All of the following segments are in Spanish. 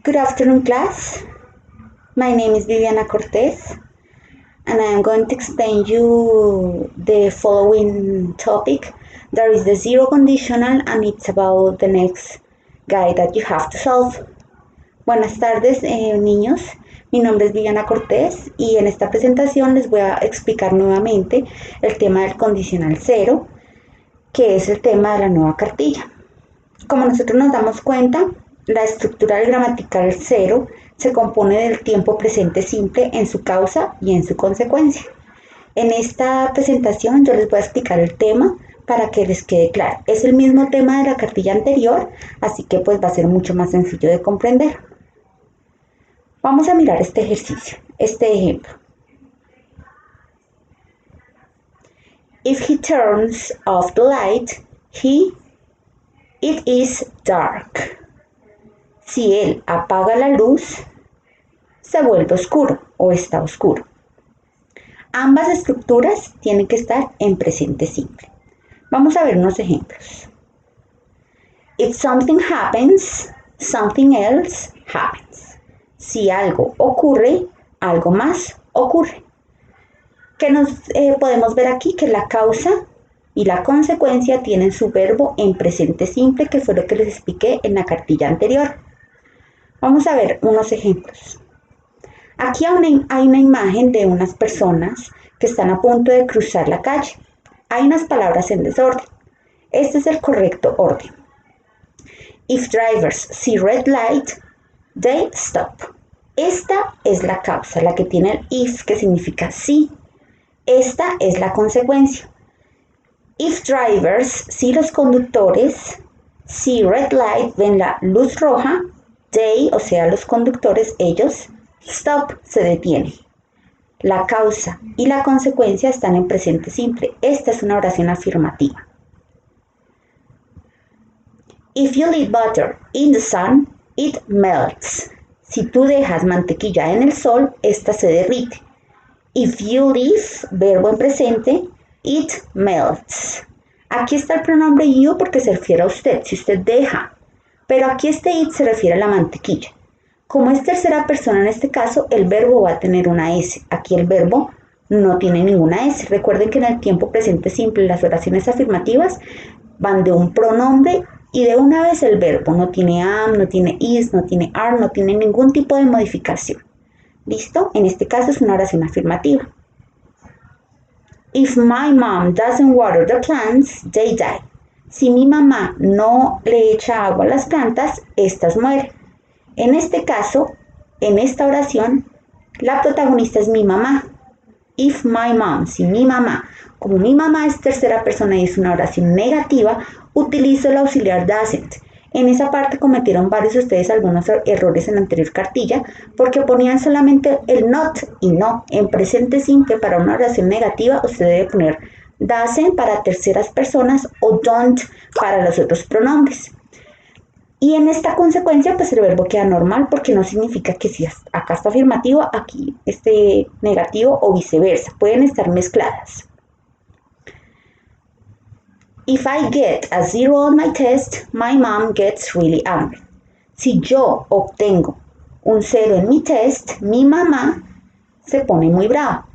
Good afternoon, class. My name is Viviana Cortez, and I am going to explain you the following topic. There is the zero conditional, and it's about the next guide that you have to solve. Buenas tardes, niños. Mi nombre es Viviana Cortés y en esta presentación les voy a explicar nuevamente el tema del condicional cero, que es el tema de la nueva cartilla. Como nosotros nos damos cuenta, la estructura gramatical cero se compone del tiempo presente simple en su causa y en su consecuencia. En esta presentación yo les voy a explicar el tema para que les quede claro. Es el mismo tema de la cartilla anterior, así que pues va a ser mucho más sencillo de comprender. Vamos a mirar este ejercicio, este ejemplo. If he turns off the light, it is dark. Si él apaga la luz, se vuelve oscuro o está oscuro. Ambas estructuras tienen que estar en presente simple. Vamos a ver unos ejemplos. If something happens, something else happens. Si algo ocurre, algo más ocurre. ¿Qué nos podemos ver aquí? Que la causa y la consecuencia tienen su verbo en presente simple, que fue lo que les expliqué en la cartilla anterior. Vamos a ver unos ejemplos. Aquí hay una imagen de unas personas que están a punto de cruzar la calle. Hay unas palabras en desorden. Este es el correcto orden. If drivers see red light, they stop. Esta es la causa, la que tiene el if, que significa sí. Esta es la consecuencia. If drivers, si los conductores, see red light, ven la luz roja, they, o sea, los conductores, ellos, stop, se detiene. La causa y la consecuencia están en presente simple. Esta es una oración afirmativa. If you leave butter in the sun, it melts. Si tú dejas mantequilla en el sol, esta se derrite. If you leave, verbo en presente, it melts. Aquí está el pronombre you porque se refiere a usted, si usted deja. Pero aquí este it se refiere a la mantequilla. Como es tercera persona en este caso, el verbo va a tener una S. Aquí el verbo no tiene ninguna S. Recuerden que en el tiempo presente simple las oraciones afirmativas van de un pronombre y de una vez el verbo. No tiene am, no tiene is, no tiene are, no tiene ningún tipo de modificación. ¿Listo? En este caso es una oración afirmativa. If my mom doesn't water the plants, they die. Si mi mamá no le echa agua a las plantas, estas mueren. En este caso, en esta oración, la protagonista es mi mamá. If my mom, si mi mamá. Como mi mamá es tercera persona y es una oración negativa, utilizo el auxiliar doesn't. En esa parte cometieron varios de ustedes algunos errores en la anterior cartilla porque ponían solamente el not y no. En presente simple para una oración negativa usted debe poner doesn't para terceras personas o don't para los otros pronombres. Y en esta consecuencia pues el verbo queda normal porque no significa que si acá está afirmativo, aquí esté negativo o viceversa. Pueden estar mezcladas. If I get a 0 on my test, my mom gets really angry. Si yo obtengo un 0 en mi test, mi mamá se pone muy brava.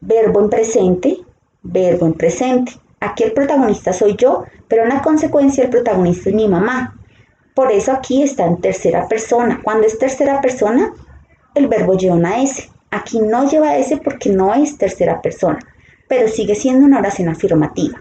Verbo en presente, verbo en presente. Aquí el protagonista soy yo, pero en la consecuencia el protagonista es mi mamá. Por eso aquí está en tercera persona. Cuando es tercera persona, el verbo lleva una S. Aquí no lleva S porque no es tercera persona, pero sigue siendo una oración afirmativa.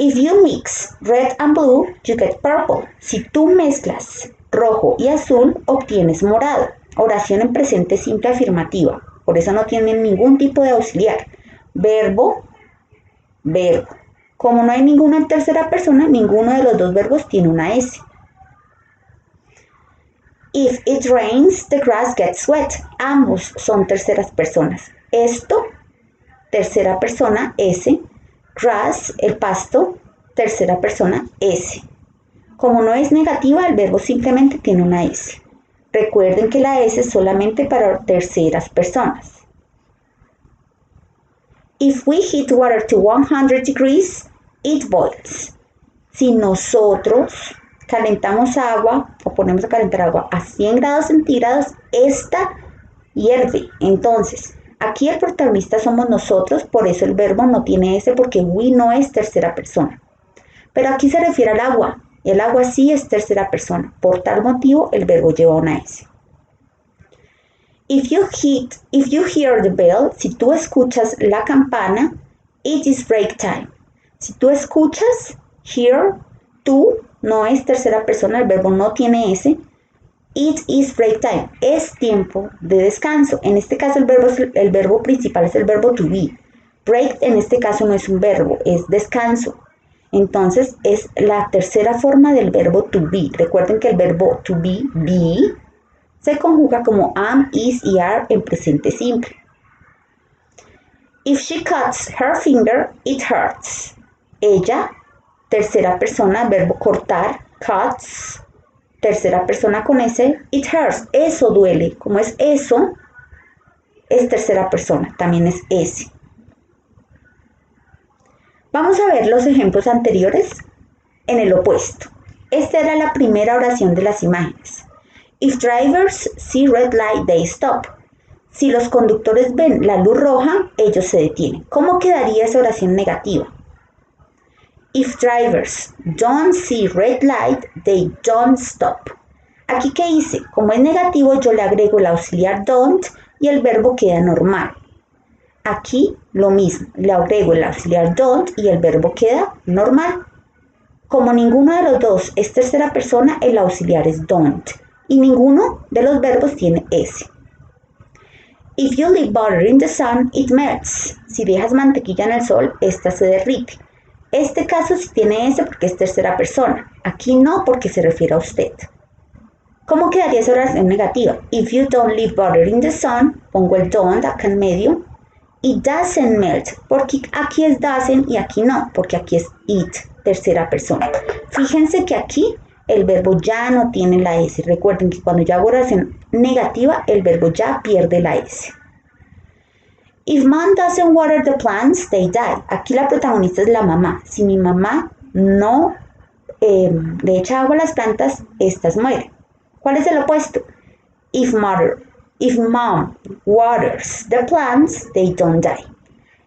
If you mix red and blue, you get purple. Si tú mezclas rojo y azul, obtienes morado. Oración en presente simple afirmativa. Por eso no tienen ningún tipo de auxiliar. Verbo, verbo. Como no hay ninguna en tercera persona, ninguno de los dos verbos tiene una S. If it rains, the grass gets wet. Ambos son terceras personas. Esto, tercera persona, S. Grass, el pasto, tercera persona, S. Como no es negativa, el verbo simplemente tiene una S. Recuerden que la S es solamente para terceras personas. If we heat water to 100 degrees, it boils. Si nosotros calentamos agua o ponemos a calentar agua a 100 grados centígrados, esta hierve. Entonces, aquí el protagonista somos nosotros, por eso el verbo no tiene S porque we no es tercera persona. Pero aquí se refiere al agua. El agua sí es tercera persona. Por tal motivo, el verbo lleva una S. If you hear the bell, si tú escuchas la campana, it is break time. Si tú escuchas, hear, tú, no es tercera persona, el verbo no tiene S. It is break time, es tiempo de descanso. En este caso el verbo principal es el verbo to be. Break en este caso no es un verbo, es descanso. Entonces es la tercera forma del verbo to be. Recuerden que el verbo to be se conjuga como am, is y are en presente simple. If she cuts her finger, it hurts. Ella, tercera persona, verbo cortar, cuts, tercera persona con S, it hurts, eso duele. Como es eso, es tercera persona, también es S. Vamos a ver los ejemplos anteriores en el opuesto. Esta era la primera oración de las imágenes. If drivers see red light, they stop. Si los conductores ven la luz roja, ellos se detienen. ¿Cómo quedaría esa oración negativa? If drivers don't see red light, they don't stop. Aquí, ¿qué hice? Como es negativo, yo le agrego el auxiliar don't y el verbo queda normal. Aquí lo mismo, le agrego el auxiliar don't y el verbo queda normal. Como ninguno de los dos es tercera persona, el auxiliar es don't y ninguno de los verbos tiene S. If you leave butter in the sun, it melts. Si dejas mantequilla en el sol, esta se derrite. Este caso sí tiene S porque es tercera persona. Aquí no porque se refiere a usted. ¿Cómo quedaría esa oración negativa? If you don't leave butter in the sun, pongo el don't acá en medio. It doesn't melt, porque aquí es doesn't y aquí no, porque aquí es it, tercera persona. Fíjense que aquí el verbo ya no tiene la S. Recuerden que cuando yo hago oración negativa, el verbo ya pierde la S. If mom doesn't water the plants, they die. Aquí la protagonista es la mamá. Si mi mamá no le echa agua a las plantas, estas mueren. ¿Cuál es el opuesto? If mom waters the plants, they don't die.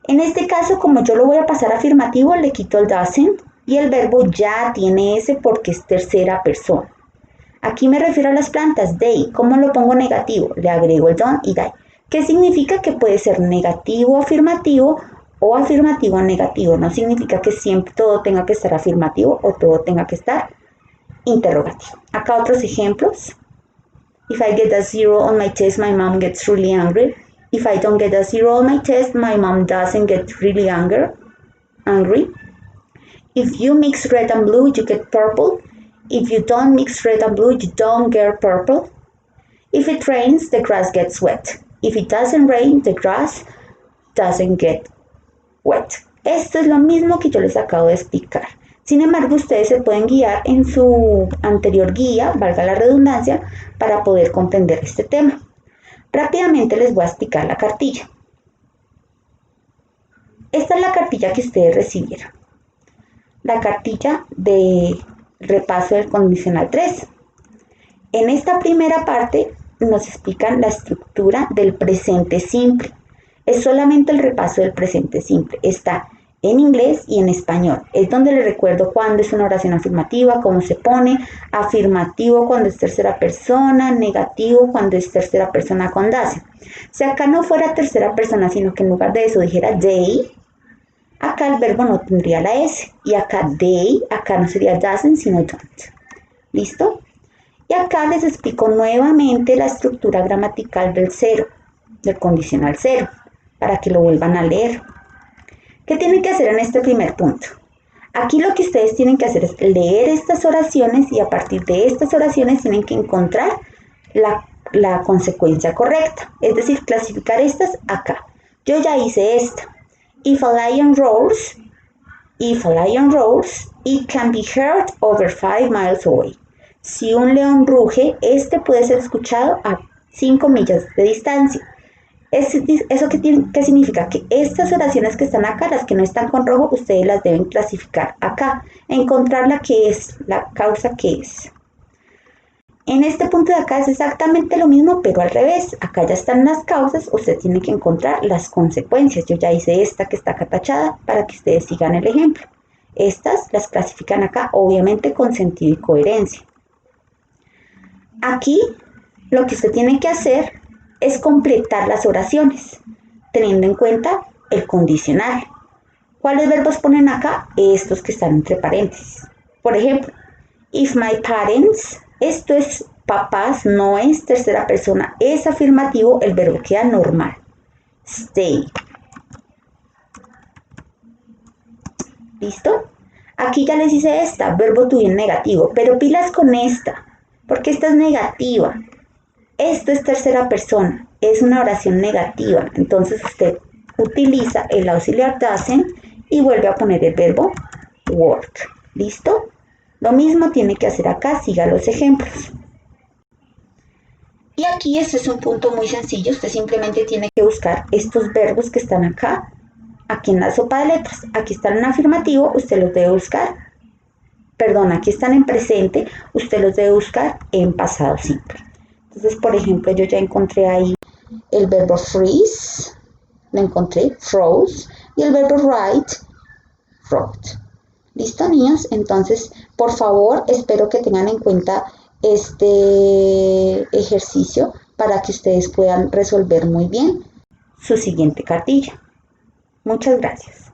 En este caso, como yo lo voy a pasar afirmativo, le quito el doesn't y el verbo ya tiene S porque es tercera persona. Aquí me refiero a las plantas, they. ¿Cómo lo pongo negativo? Le agrego el don't y die. ¿Qué significa? Que puede ser negativo afirmativo o afirmativo negativo. No significa que siempre todo tenga que estar afirmativo o todo tenga que estar interrogativo. Acá otros ejemplos. If I get a 0 on my test, my mom gets really angry. If I don't get a 0 on my test, my mom doesn't get really angry. If you mix red and blue, you get purple. If you don't mix red and blue, you don't get purple. If it rains, the grass gets wet. If it doesn't rain, the grass doesn't get wet. Esto es lo mismo que yo les acabo de explicar. Sin embargo, ustedes se pueden guiar en su anterior guía, valga la redundancia, para poder comprender este tema. Rápidamente les voy a explicar la cartilla. Esta es la cartilla que ustedes recibieron. La cartilla de repaso del condicional 3. En esta primera parte nos explican la estructura del presente simple. Es solamente el repaso del presente simple. Está en inglés y en español. Es donde les recuerdo cuándo es una oración afirmativa, cómo se pone, afirmativo cuando es tercera persona, negativo cuando es tercera persona con doesn't. Si acá no fuera tercera persona, sino que en lugar de eso dijera they, acá el verbo no tendría la S. Y acá they, acá no sería doesn't, sino don't. ¿Listo? Y acá les explico nuevamente la estructura gramatical del cero, del condicional cero, para que lo vuelvan a leer. ¿Qué tienen que hacer en este primer punto? Aquí lo que ustedes tienen que hacer es leer estas oraciones y a partir de estas oraciones tienen que encontrar la consecuencia correcta. Es decir, clasificar estas acá. Yo ya hice esta. If a lion roars, it can be heard over 5 miles away. Si un león ruge, este puede ser escuchado a 5 millas de distancia. ¿Eso qué significa? Que estas oraciones que están acá, las que no están con rojo, ustedes las deben clasificar acá, encontrar la que es, la causa que es. En este punto de acá es exactamente lo mismo, pero al revés. Acá ya están las causas, usted tiene que encontrar las consecuencias. Yo ya hice esta que está acá tachada para que ustedes sigan el ejemplo. Estas las clasifican acá, obviamente con sentido y coherencia. Aquí lo que usted tiene que hacer es completar las oraciones, teniendo en cuenta el condicional. ¿Cuáles verbos ponen acá? Estos que están entre paréntesis. Por ejemplo, if my parents, esto es papás, no es tercera persona, es afirmativo, el verbo queda normal. Stay. ¿Listo? Aquí ya les hice esta, verbo to be en negativo, pero pilas con esta, porque esta es negativa. Esto es tercera persona, es una oración negativa, entonces usted utiliza el auxiliar doesn't y vuelve a poner el verbo work. ¿Listo? Lo mismo tiene que hacer acá, siga los ejemplos. Y aquí este es un punto muy sencillo, usted simplemente tiene que buscar estos verbos que están acá, aquí en la sopa de letras. Aquí están en afirmativo, usted los debe buscar, perdón, aquí están en presente, usted los debe buscar en pasado simple. Entonces, por ejemplo, yo ya encontré ahí el verbo freeze, lo encontré, froze, y el verbo write, wrote. ¿Listo, niños? Entonces, por favor, espero que tengan en cuenta este ejercicio para que ustedes puedan resolver muy bien su siguiente cartilla. Muchas gracias.